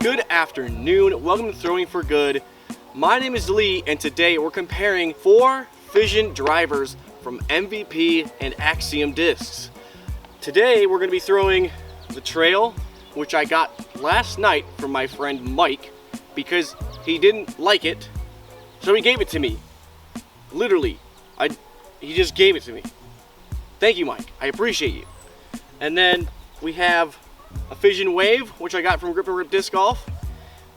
Good afternoon, welcome to Throwing for Good. My name is Lee, and today we're comparing 4 Fission Drivers from MVP and Axiom discs. Today we're going to be throwing the Trail, which I got last night from my friend Mike because he didn't like it, so he gave it to me. Literally, he just gave it to me. Thank you, Mike, I appreciate you. And then we have a Fission Wave, which I got from Grip and Rip Disc Golf,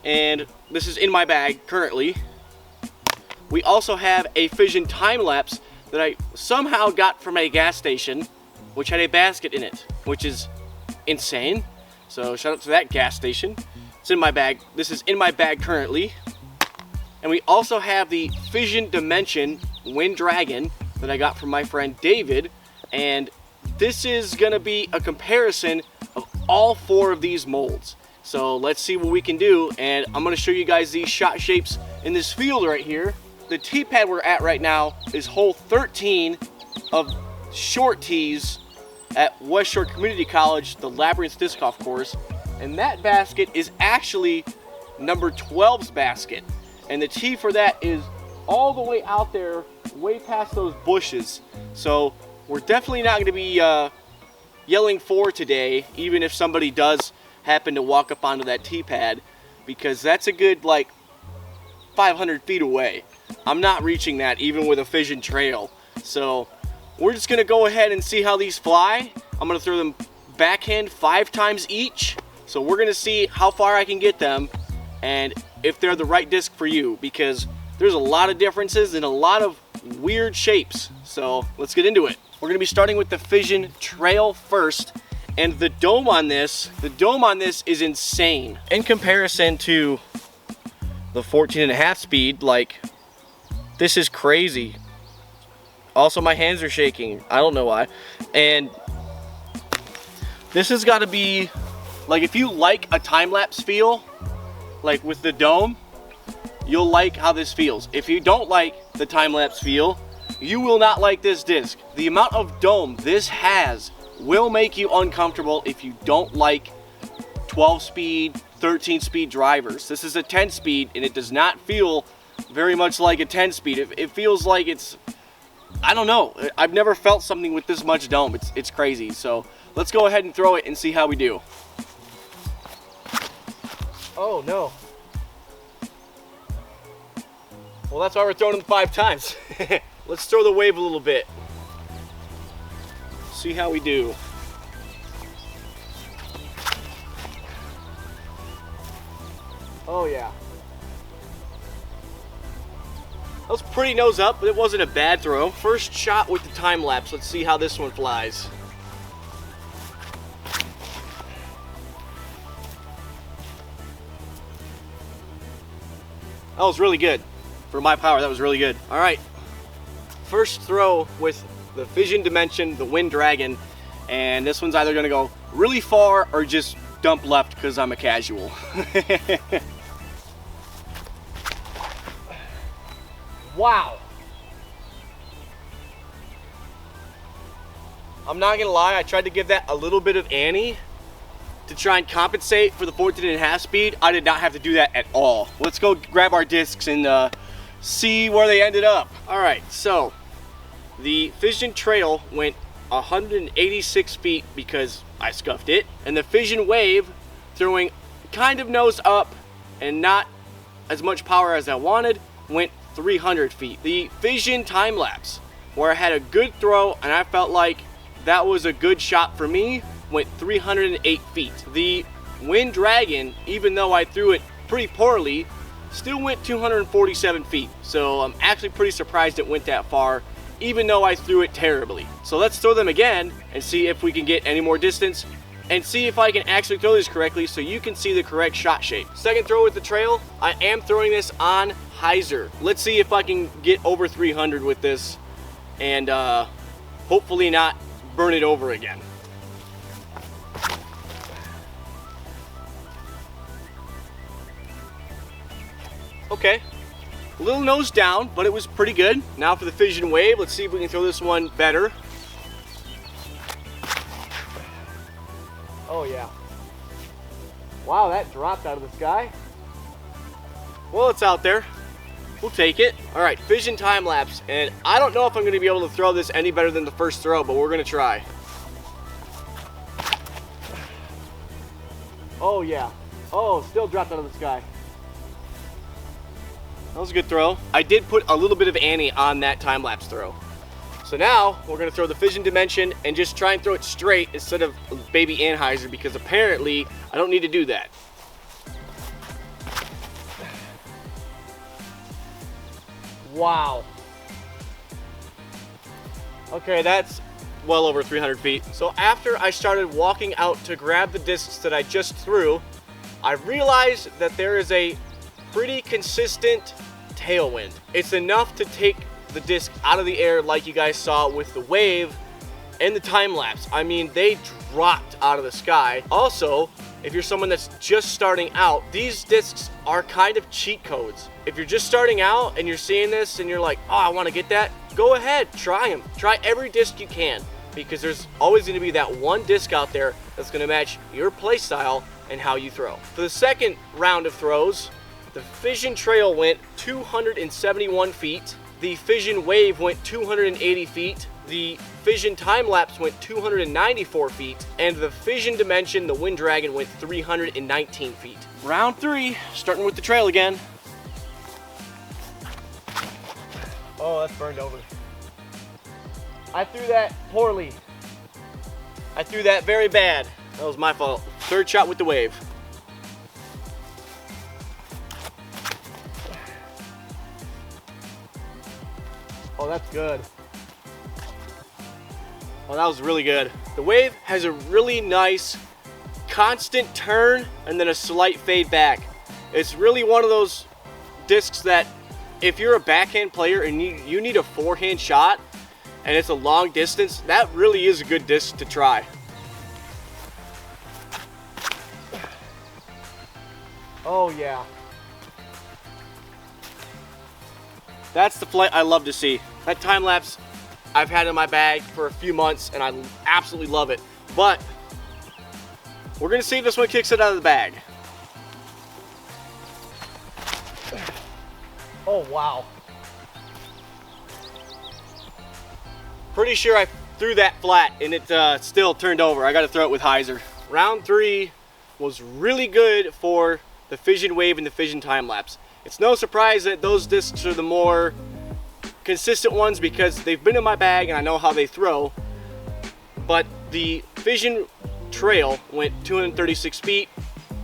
and this is in my bag currently. We also have a Fission Time Lapse that I somehow got from a gas station, which had a basket in it, which is insane. So shout out to that gas station. It's in my bag. This is in my bag currently. And we also have the Fission Dimension Wind Dragon that I got from my friend David, and this is gonna be a comparison of all 4 of these molds. So let's see what we can do, and I'm gonna show you guys these shot shapes in this field right here. The tee pad we're at right now is hole 13 of short tees at West Shore Community College, the Labyrinth Disc Golf course, and that basket is actually number 12's basket, and the tee for that is all the way out there, way past those bushes. So we're definitely not going to be yelling for today, even if somebody does happen to walk up onto that tee pad, because that's a good like 500 feet away. I'm not reaching that even with a Fission Trail. So we're just going to go ahead and see how these fly. I'm going to throw them backhand 5 times each. So we're going to see how far I can get them and if they're the right disc for you, because there's a lot of differences and a lot of weird shapes. So let's get into it. We're going to be starting with the Fission Trail first, and the dome on this is insane. In comparison to the 14.5 speed, like, this is crazy. Also, my hands are shaking. I don't know why. And this has got to be, like, if you like a time-lapse feel, like with the dome, you'll like how this feels. If you don't like the time-lapse feel, you will not like this disc. The amount of dome this has will make you uncomfortable if you don't like 12-speed, 13-speed drivers. This is a 10-speed, and it does not feel very much like a 10-speed. It feels like it's, I don't know. I've never felt something with this much dome. It's crazy. So let's go ahead and throw it and see how we do. Oh no. Well, that's why we're throwing them 5 times. Let's throw the wave a little bit. See how we do. Oh yeah. That was pretty nose up, but it wasn't a bad throw. First shot with the time lapse. Let's see how this one flies. That was really good. For my power, that was really good. All right, first throw with the Fission Dimension, the Wind Dragon, and this one's either gonna go really far or just dump left because I'm a casual. Wow. I'm not gonna lie, I tried to give that a little bit of ante to try and compensate for the 14.5 speed. I did not have to do that at all. Let's go grab our discs and see where they ended up. All right, so the Fission Trail went 186 feet because I scuffed it, and the Fission Wave, throwing kind of nose up and not as much power as I wanted, went 300 feet. The Fission Time Lapse, where I had a good throw and I felt like that was a good shot for me, went 308 feet. The Wind Dragon, even though I threw it pretty poorly, still went 247 feet. So I'm actually pretty surprised it went that far, even though I threw it terribly. So let's throw them again and see if we can get any more distance and see if I can actually throw this correctly so you can see the correct shot shape. Second throw with the Trail, I am throwing this on hyzer. Let's see if I can get over 300 with this and hopefully not burn it over again. Okay, a little nose down, but it was pretty good. Now for the Fission Wave, let's see if we can throw this one better. Oh yeah. Wow, that dropped out of the sky. Well, it's out there. We'll take it. All right, Fission time lapse. And I don't know if I'm going to be able to throw this any better than the first throw, but we're going to try. Oh, yeah. Oh, still dropped out of the sky. That was a good throw. I did put a little bit of Annie on that time lapse throw. So now we're going to throw the Fission Dimension and just try and throw it straight instead of baby Anheuser, because apparently I don't need to do that. Wow. Okay, that's well over 300 feet. So after I started walking out to grab the discs that I just threw, I realized that there is a pretty consistent tailwind. It's enough to take the disc out of the air like you guys saw with the wave and the time lapse. I mean, they dropped out of the sky. Also, if you're someone that's just starting out, these discs are kind of cheat codes. If you're just starting out and you're seeing this and you're like, oh, I want to get that, go ahead, try them. Try every disc you can, because there's always going to be that one disc out there that's going to match your play style and how you throw. For the second round of throws, the Fission Trail went 271 feet, the Fission Wave went 280 feet, the Fission Time Lapse went 294 feet, and the Fission Dimension, the Wind Dragon, went 319 feet. Round 3, starting with the trail again. Oh, that's burned over. I threw that poorly. I threw that very bad. That was my fault. Third shot with the wave. Oh, that's good. Oh, that was really good. The wave has a really nice constant turn and then a slight fade back. It's really one of those discs that if you're a backhand player and you need a forehand shot and it's a long distance, that really is a good disc to try. Oh yeah. That's the flight I love to see. That time lapse I've had in my bag for a few months and I absolutely love it. But we're gonna see if this one kicks it out of the bag. Oh wow. Pretty sure I threw that flat and it still turned over. I gotta throw it with hyzer. Round 3 was really good for the Fission Wave and the Fission Time Lapse. It's no surprise that those discs are the more consistent ones because they've been in my bag and I know how they throw. But the Fission Trail went 236 feet,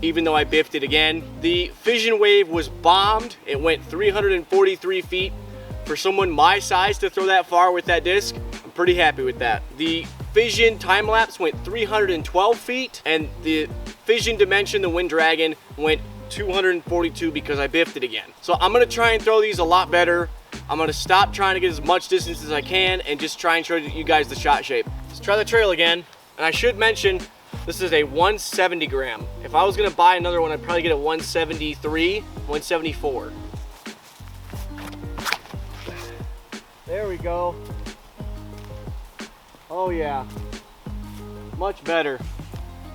even though I biffed it again. The Fission Wave was bombed. It went 343 feet. For someone my size to throw that far with that disc, I'm pretty happy with that. The Fission Time Lapse went 312 feet, and the Fission Dimension, the Wind Dragon, went 242 because I biffed it again. So I'm gonna try and throw these a lot better. I'm gonna stop trying to get as much distance as I can and just try and show you guys the shot shape. Let's try the trail again. And I should mention, this is a 170 gram. If I was gonna buy another one, I'd probably get a 173, 174. There we go. Oh yeah, much better.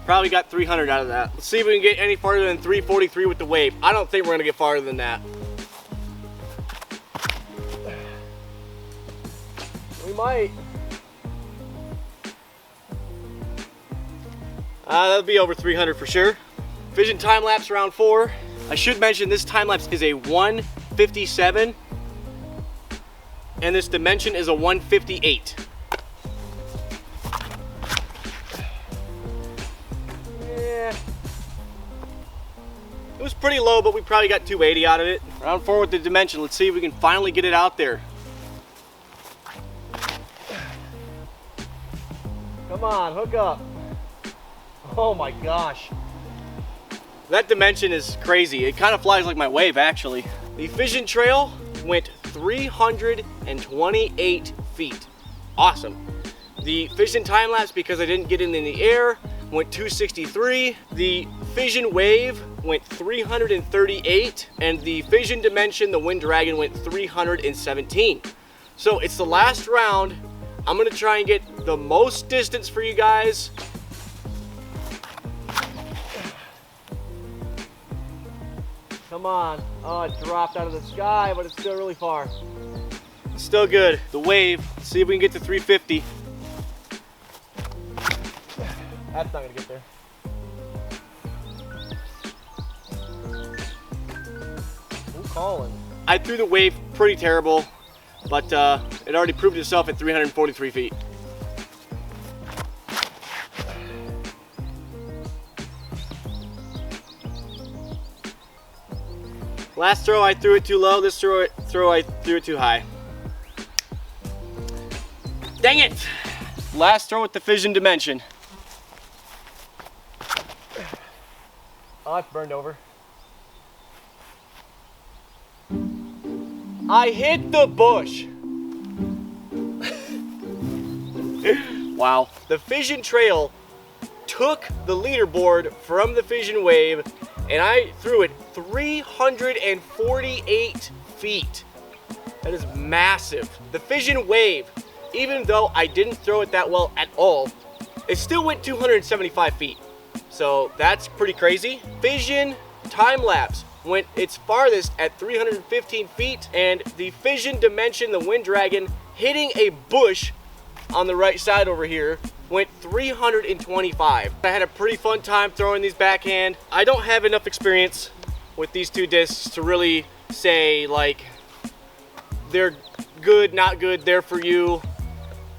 Probably got 300 out of that. Let's see if we can get any farther than 343 with the wave. I don't think we're gonna get farther than that. We might. That'll be over 300 for sure. Fission Time Lapse round 4. I should mention this time lapse is a 157 and this dimension is a 158. It was pretty low, but we probably got 280 out of it. Round 4 with the dimension. Let's see if we can finally get it out there. Come on, hook up. Oh my gosh. That dimension is crazy. It kind of flies like my wave, actually. The Fission Trail went 328 feet. Awesome. The Fission Time Lapse, because I didn't get it in the air, went 263. The Fission Wave went 338, and the Fission Dimension, the Wind Dragon, went 317. So it's the last round. I'm gonna try and get the most distance for you guys. Come on. Oh, it dropped out of the sky, but it's still really far. It's still good. The wave. Let's see if we can get to 350. That's not gonna get there. Who's calling? I threw the wave pretty terrible, but it already proved itself at 343 feet. Last throw I threw it too low, this throw I threw it too high. Dang it! Last throw with the Fission Dimension. Oh, it's burned over. I hit the bush. Wow. The Fission Trail took the leaderboard from the Fission Wave, and I threw it 348 feet. That is massive. The Fission Wave, even though I didn't throw it that well at all, it still went 275 feet. So that's pretty crazy. Fission time lapse went its farthest at 315 feet, and the Fission Dimension, the Wind Dragon, hitting a bush on the right side over here, went 325. I had a pretty fun time throwing these backhand. I don't have enough experience with these two discs to really say like they're good, not good, they're for you.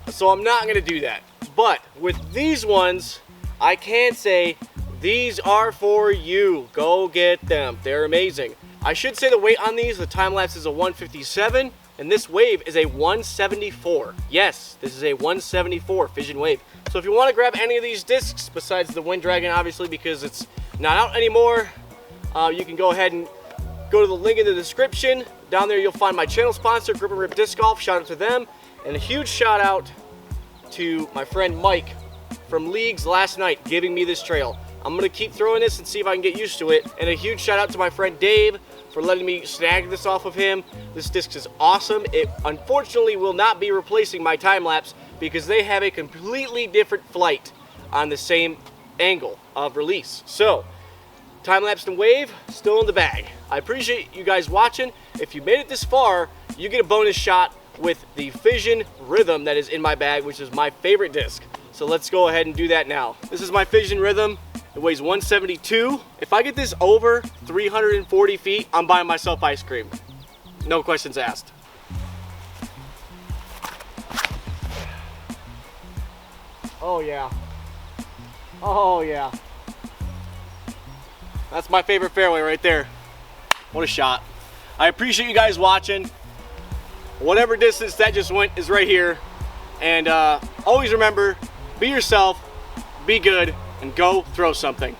So I'm not gonna do that. But with these ones, I can say these are for you. Go get them. They're amazing. I should say the weight on these, the time lapse is a 157. And this wave is a 174. Yes, this is a 174 Fission Wave. So if you want to grab any of these discs, besides the Wind Dragon, obviously, because it's not out anymore, you can go ahead and go to the link in the description. Down there, you'll find my channel sponsor, Grip and Rip Disc Golf. Shout out to them. And a huge shout out to my friend Mike from Leagues last night, giving me this trail. I'm going to keep throwing this and see if I can get used to it. And a huge shout out to my friend Dave for letting me snag this off of him. This disc is awesome. It unfortunately will not be replacing my time lapse because they have a completely different flight on the same angle of release. So, time lapse and wave still in the bag. I appreciate you guys watching. If you made it this far, you get a bonus shot with the Fission Rhythm that is in my bag, which is my favorite disc. So let's go ahead and do that now. This is my Fission Rhythm. It weighs 172. If I get this over 340 feet, I'm buying myself ice cream. No questions asked. Oh yeah. Oh yeah. That's my favorite fairway right there. What a shot. I appreciate you guys watching. Whatever distance that just went is right here. And always remember, be yourself, be good, and go throw something.